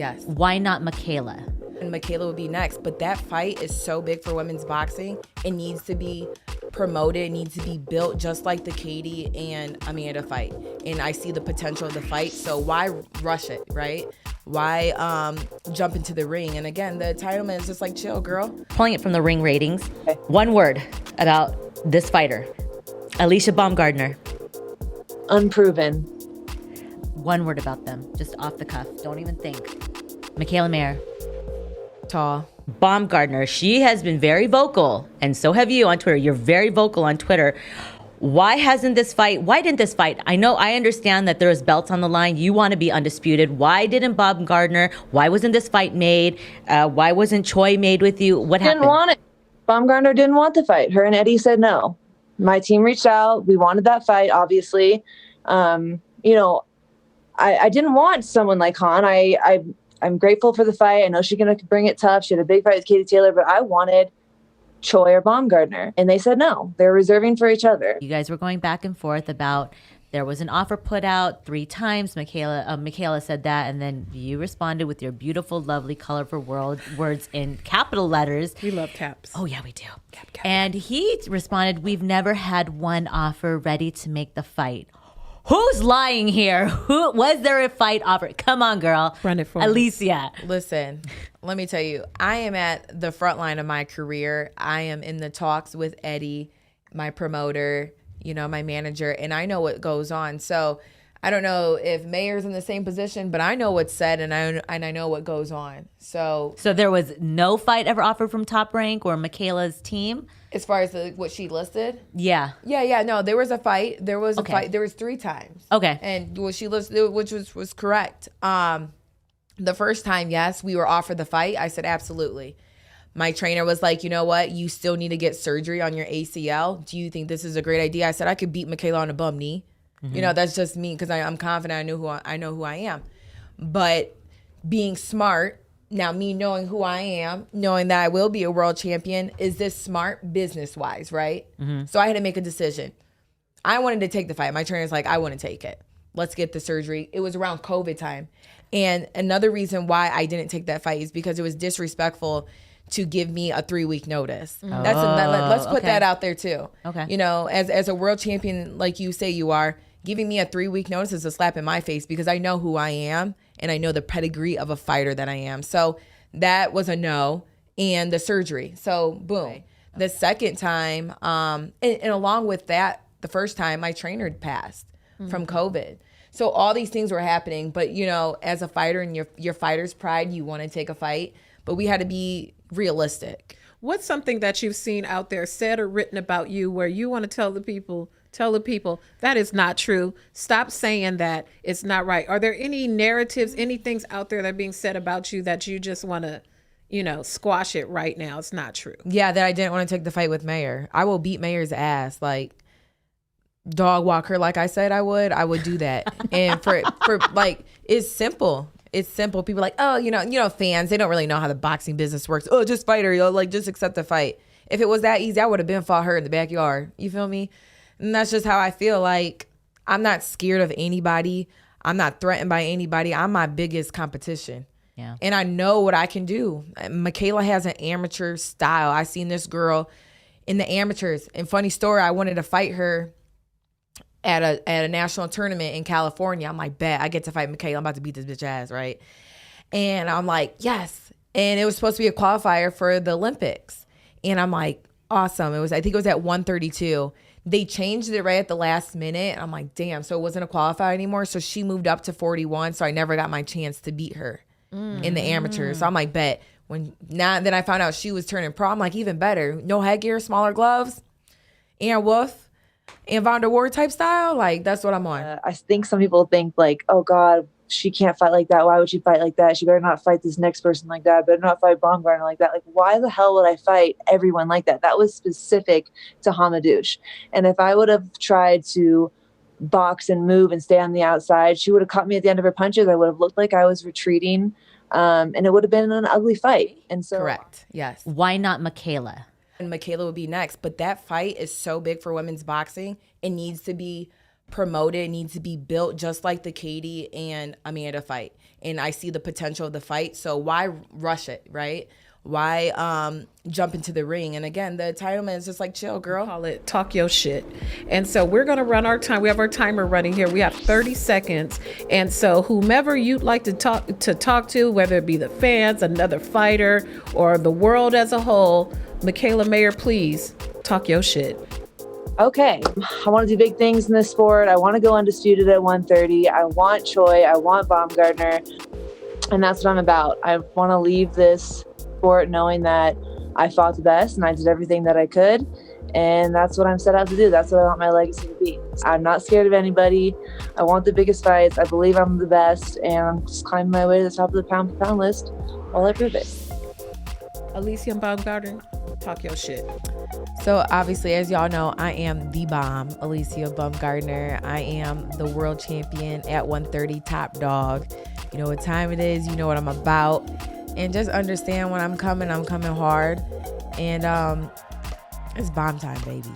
Yes. Why not Mikaela? And Mikaela would be next. But that fight is so big for women's boxing. It needs to be promoted. It needs to be built just like the Katie and Amanda fight. And I see the potential of the fight. So why rush it, right? Why jump into the ring? And again, the entitlement is just like, chill, girl. Pulling it from the ring ratings. One word about this fighter. Alycia Baumgardner. Unproven. One word about them, just off the cuff. Don't even think. Mikaela Mayer. Tall. Baumgardner. She has been very vocal, and so have you on Twitter. You're very vocal on Twitter. Why didn't this fight? I understand that there's belts on the line. You want to be undisputed. Why didn't Baumgardner? Why wasn't this fight made? Why wasn't Choi made with you? What happened? Didn't want it. Baumgardner didn't want the fight. Her and Eddie said no. My team reached out. We wanted that fight, obviously. I didn't want someone like Han. I'm grateful for the fight. I know she's going to bring it tough. She had a big fight with Katie Taylor, but I wanted Choi or Baumgardner, and they said no. They're reserving for each other. You guys were going back and forth about there was an offer put out 3 times. Mikaela said that, and then you responded with your beautiful, lovely, colorful words in capital letters. We love caps. Oh, yeah, we do. Cap. And he responded, we've never had one offer ready to make the fight. Who's lying here? Was there a fight offer? Come on, girl. Run it for us. Alycia. Listen, let me tell you, I am at the front line of my career. I am in the talks with Eddie, my promoter, my manager, and I know what goes on. So I don't know if Mayer's in the same position, but I know what's said and I know what goes on. So there was no fight ever offered from Top Rank or Mikaela's team? As far as what she listed? Yeah. Yeah. No, there was a fight. There was a fight. There was 3 times. Okay. And what she listed, which was correct. The first time, yes, we were offered the fight. I said, absolutely. My trainer was like, you know what? You still need to get surgery on your ACL. Do you think this is a great idea? I said, I could beat Mikaela on a bum knee. Mm-hmm. That's just me because I'm confident. I know who I am. But being smart, now me knowing who I am, knowing that I will be a world champion, is this smart business-wise, right? Mm-hmm. So I had to make a decision. I wanted to take the fight. My trainer's like, I want to take it. Let's get the surgery. It was around COVID time. And another reason why I didn't take that fight is because it was disrespectful to give me a 3-week notice. Let's put that out there too. Okay. As a world champion, like you say you are, giving me a 3-week notice is a slap in my face because I know who I am and I know the pedigree of a fighter that I am. So that was a no. And the surgery. So boom. Right. The second time, and along with that, the first time my trainer had passed from COVID. So all these things were happening. But, as a fighter and your fighter's pride, you want to take a fight. But we had to be realistic. What's something that you've seen out there said or written about you where you want to tell the people that is not true? Stop saying that it's not right. Are there any narratives, any things out there that are being said about you that you just want to, squash it right now? It's not true. Yeah, that I didn't want to take the fight with Mayer. I will beat Mayer's ass. Like, dog walk her like I said I would do that. And for it's simple. It's simple. People are like, oh, fans, they don't really know how the boxing business works. Oh, just fight her, just accept the fight. If it was that easy, I would have been fought her in the backyard. You feel me? And that's just how I feel. Like, I'm not scared of anybody. I'm not threatened by anybody. I'm my biggest competition. Yeah. And I know what I can do. Mikaela has an amateur style. I seen this girl in the amateurs. And funny story, I wanted to fight her at a national tournament in California. I'm like, bet I get to fight Mikaela. I'm about to beat this bitch ass, right? And I'm like, yes. And it was supposed to be a qualifier for the Olympics. And I'm like, awesome. I think it was at 132. They changed it right at the last minute. I'm like, damn. So it wasn't a qualifier anymore. So she moved up to 41. So I never got my chance to beat her in the amateurs. So I'm like, bet. Then I found out she was turning pro. I'm like, even better. No headgear, smaller gloves, and Wolf. And Von der Ward type style, like, that's what I'm on. I think some people think, like, oh, God, she can't fight like that. Why would she fight like that? She better not fight this next person like that. Better not fight Baumgardner like that. Like, why the hell would I fight everyone like that? That was specific to Hamadouche. And if I would have tried to box and move and stay on the outside, she would have caught me at the end of her punches. I would have looked like I was retreating, and it would have been an ugly fight. And so, correct, yes. Why not Mikaela? And Mikaela would be next. But that fight is so big for women's boxing. It needs to be promoted, needs to be built just like the Katie and Amanda fight. And I see the potential of the fight. So why rush it, right? Why jump into the ring? And again, the entitlement is just like, chill, girl. Call it talk your shit. And so we're going to run our time. We have our timer running here. We have 30 seconds. And so whomever you'd like to talk to, whether it be the fans, another fighter, or the world as a whole, Mikaela Mayer, please talk your shit. Okay, I want to do big things in this sport. I want to go undisputed at 130. I want Choi. I want Baumgardner. And that's what I'm about. I want to leave this sport knowing that I fought the best and I did everything that I could. And that's what I'm set out to do. That's what I want my legacy to be. I'm not scared of anybody. I want the biggest fights. I believe I'm the best. And I'm just climbing my way to the top of the pound-for-pound list while I prove it. Alycia Baumgardner, talk your shit. So obviously, as y'all know, I am the bomb, Alycia Baumgardner. I am the world champion at 130, top dog. You know what time it is. You know what I'm about. And just understand when I'm coming hard. And it's bomb time, baby.